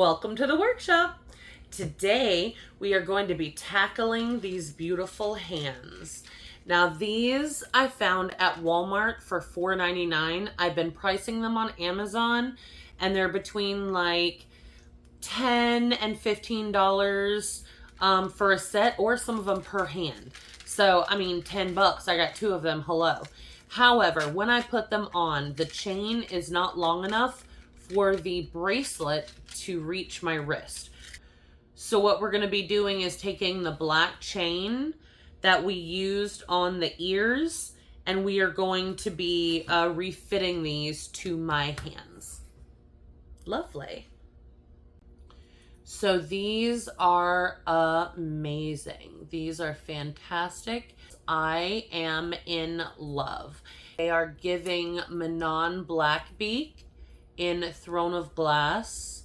Welcome to the workshop. Today we are going to be tackling these beautiful hands. Now these I found at Walmart for $4.99. I've been pricing them on Amazon and they're between like $10 and $15 for a set, or some of them per hand. So I mean, $10, I got two of them, hello. However, when I put them on, the chain is not long enough for the bracelet to reach my wrist. So what we're going to be doing is taking the black chain that we used on the ears, and we are going to be refitting these to my hands. Lovely. So these are amazing. These are fantastic. I am in love. They are giving Manon Blackbeak in Throne of Glass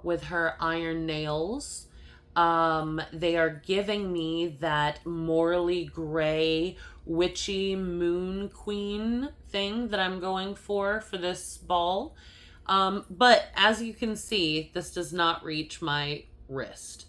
with her iron nails. They are giving me that morally gray, witchy moon queen thing that I'm going for this ball. But as you can see, this does not reach my wrist.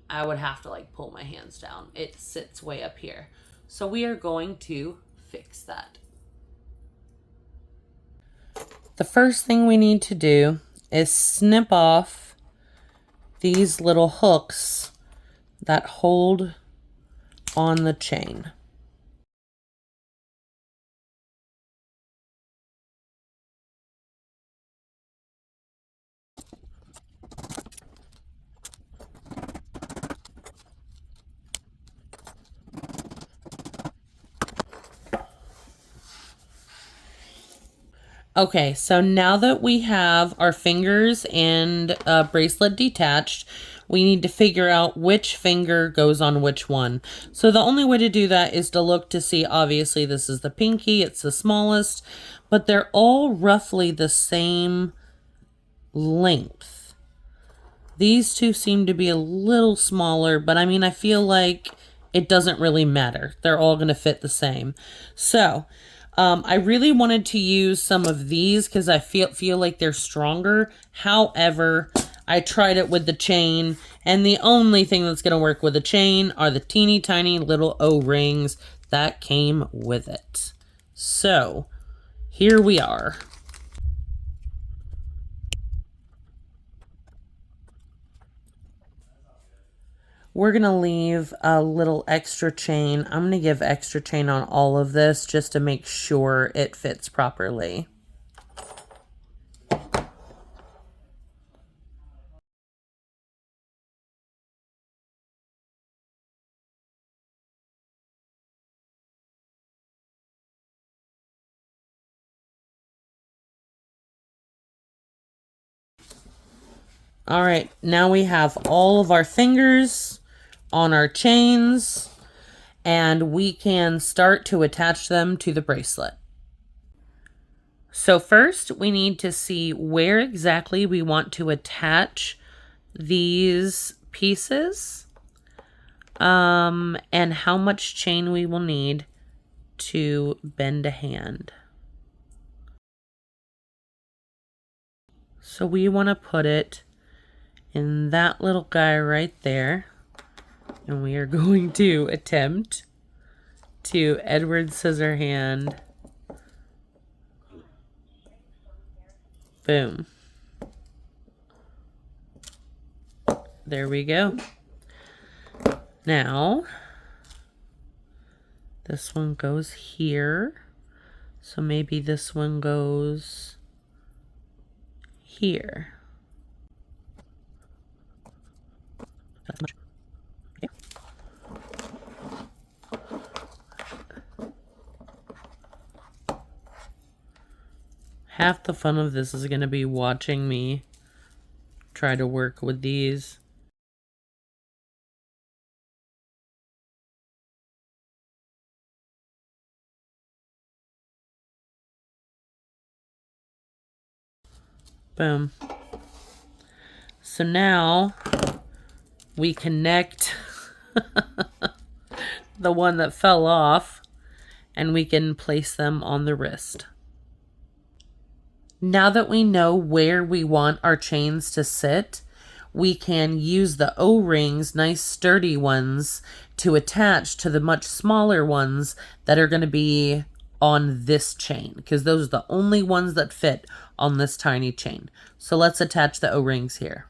I would have to like pull my hands down. It sits way up here. So we are going to fix that. The first thing we need to do is snip off these little hooks that hold on the chain. Okay, so now that we have our fingers and bracelet detached, we need to figure out which finger goes on which one. So the only way to do that is to look to see, obviously this is the pinky, it's the smallest, but they're all roughly the same length. These two seem to be a little smaller, but I mean, I feel like it doesn't really matter. They're all going to fit the same. So I really wanted to use some of these because I feel like they're stronger. However, I tried it with the chain, and the only thing that's going to work with the chain are the teeny tiny little O-rings that came with it. So here we are. We're going to leave a little extra chain. I'm going to give extra chain on all of this just to make sure it fits properly. All right, now we have all of our fingers on our chains, and we can start to attach them to the bracelet. So first we need to see where exactly we want to attach these pieces, and how much chain we will need to bend a hand. So we want to put it in that little guy right there, and we are going to attempt to Edward Scissorhand. Boom. There we go. Now this one goes here, so maybe this one goes here. That's much. Okay. Half the fun of this is going to be watching me try to work with these. Boom. So now we connect the one that fell off, and we can place them on the wrist. Now that we know where we want our chains to sit, we can use the O-rings, nice sturdy ones, to attach to the much smaller ones that are going to be on this chain, because those are the only ones that fit on this tiny chain. So let's attach the O-rings here.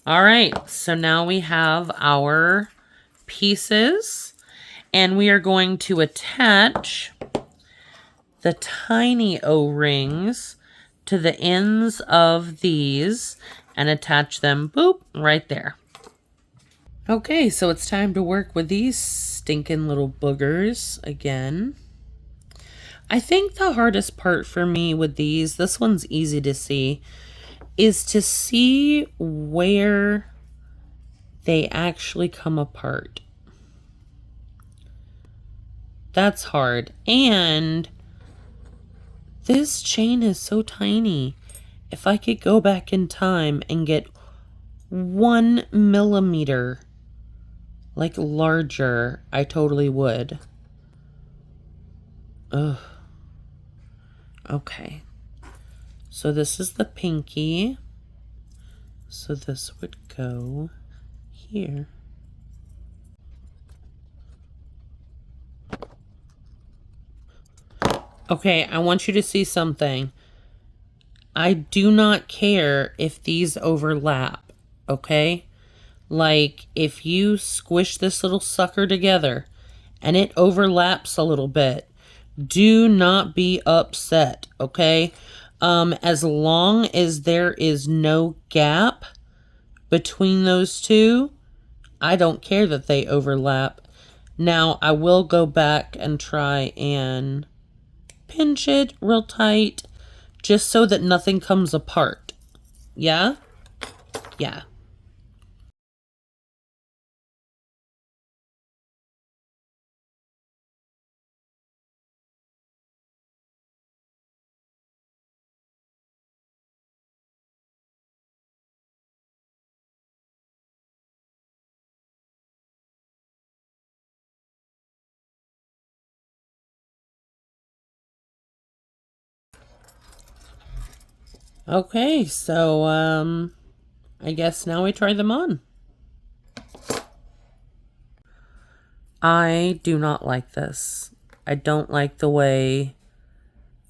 All right, so now we have our pieces, and we are going to attach the tiny O-rings to the ends of these and attach them, boop, right there. Okay, so it's time to work with these stinking little boogers again. I think the hardest part for me with these, this one's easy to see, is to see where they actually come apart. That's hard. And this chain is so tiny. If I could go back in time and get 1 millimeter like larger, I totally would. Ugh. Okay. So this is the pinky. So this would go here. Okay, I want you to see something. I do not care if these overlap, okay? Like, if you squish this little sucker together and it overlaps a little bit, do not be upset, okay? As long as there is no gap between those two, I don't care that they overlap. Now, I will go back and try and pinch it real tight, just so that nothing comes apart. Yeah? Yeah. Okay, so, I guess now we try them on. I do not like this. I don't like the way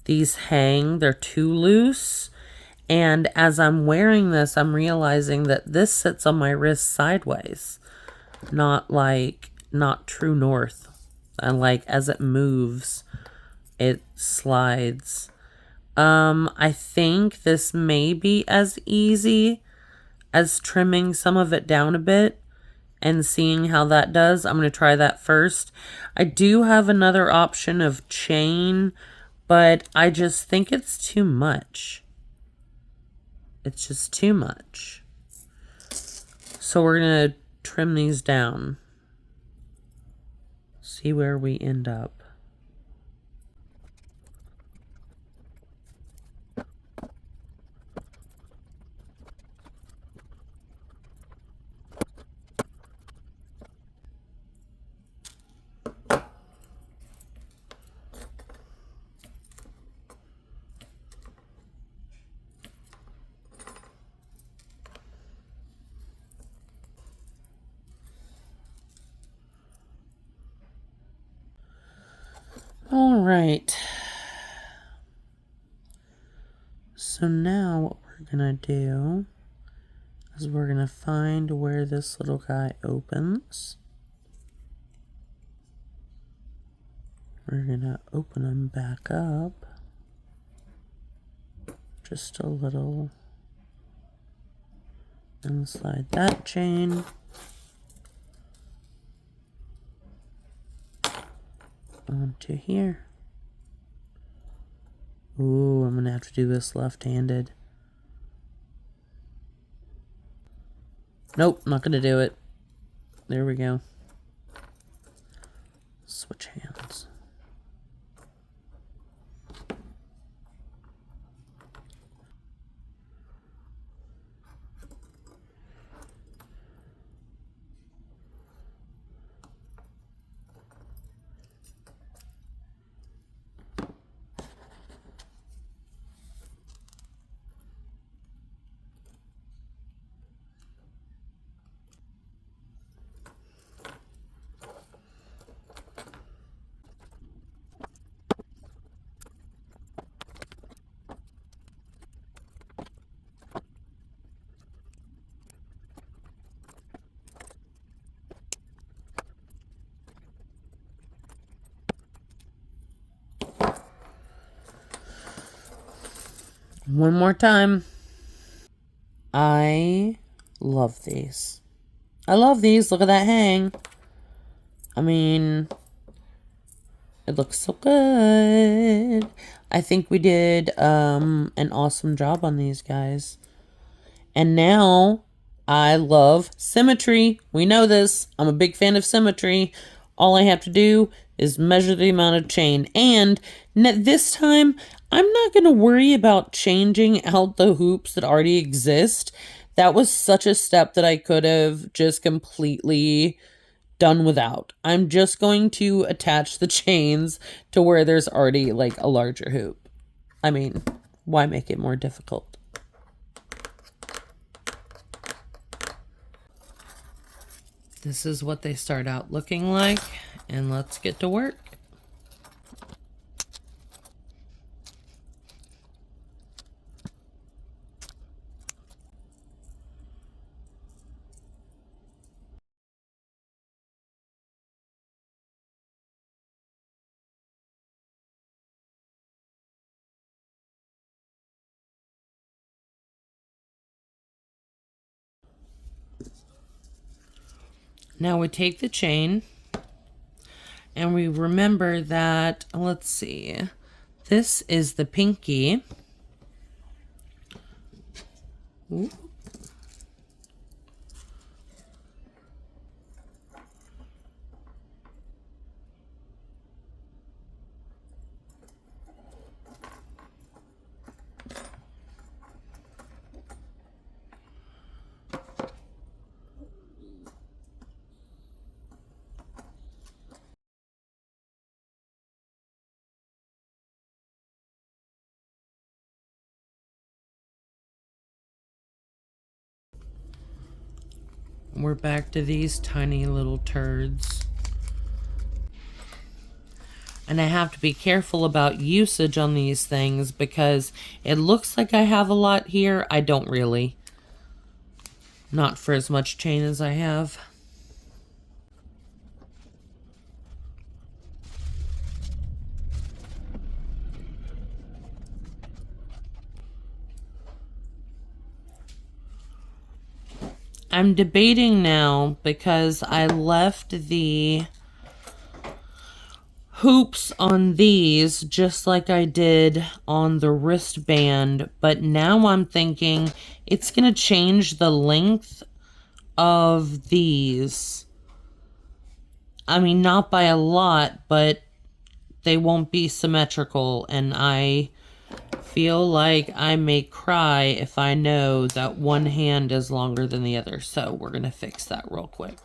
these hang. They're too loose. And as I'm wearing this, I'm realizing that this sits on my wrist sideways. Not true north. And like, as it moves, it slides. I think this may be as easy as trimming some of it down a bit and seeing how that does. I'm going to try that first. I do have another option of chain, but I just think it's too much. It's just too much. So we're going to trim these down. See where we end up. All right. So now what we're gonna do is we're gonna find where this little guy opens. We're gonna open him back up just a little and slide that chain. Onto here. Ooh, I'm gonna have to do this left-handed. Nope, not gonna do it. There we go. Switch hands. One more time. I love these. I love these. Look at that hang. I mean, it looks so good. I think we did an awesome job on these guys. And now I love symmetry. We know this. I'm a big fan of symmetry. All I have to do is measure the amount of chain. And this time, I'm not going to worry about changing out the hoops that already exist. That was such a step that I could have just completely done without. I'm just going to attach the chains to where there's already like a larger hoop. I mean, why make it more difficult? This is what they start out looking like, and let's get to work. Now we take the chain and we remember that, let's see, this is the pinky. Ooh. We're back to these tiny little turds. And I have to be careful about usage on these things because it looks like I have a lot here. I don't really. Not for as much chain as I have. I'm debating now because I left the hoops on these just like I did on the wristband, but now I'm thinking it's going to change the length of these. I mean, not by a lot, but they won't be symmetrical, and I feel like I may cry if I know that one hand is longer than the other, so we're going to fix that real quick.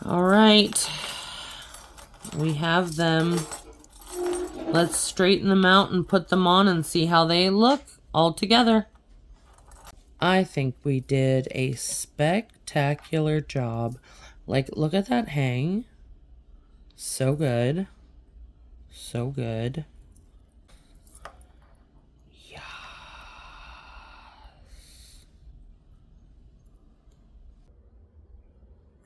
All right, we have them. Let's straighten them out and put them on and see how they look all together. I think we did a spectacular job. Like, look at that hang. So good. So good. Yeah.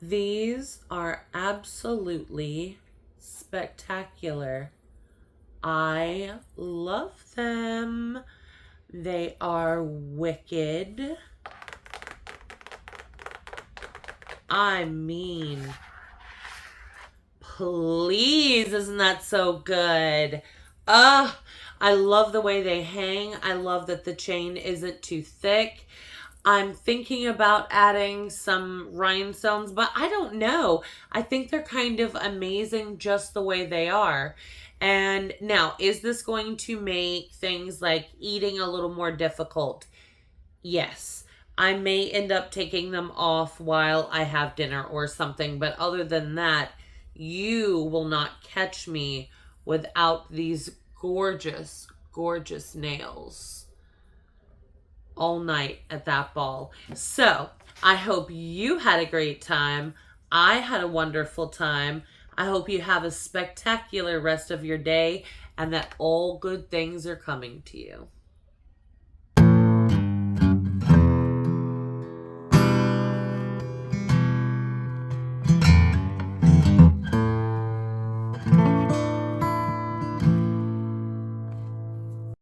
These are absolutely spectacular. I love them. They are wicked. I mean, please, isn't that so good? I love the way they hang. I love that the chain isn't too thick. I'm thinking about adding some rhinestones, but I don't know. I think they're kind of amazing just the way they are. And now, is this going to make things like eating a little more difficult? Yes. I may end up taking them off while I have dinner or something, but other than that, you will not catch me without these gorgeous, gorgeous nails all night at that ball. So I hope you had a great time. I had a wonderful time. I hope you have a spectacular rest of your day and that all good things are coming to you.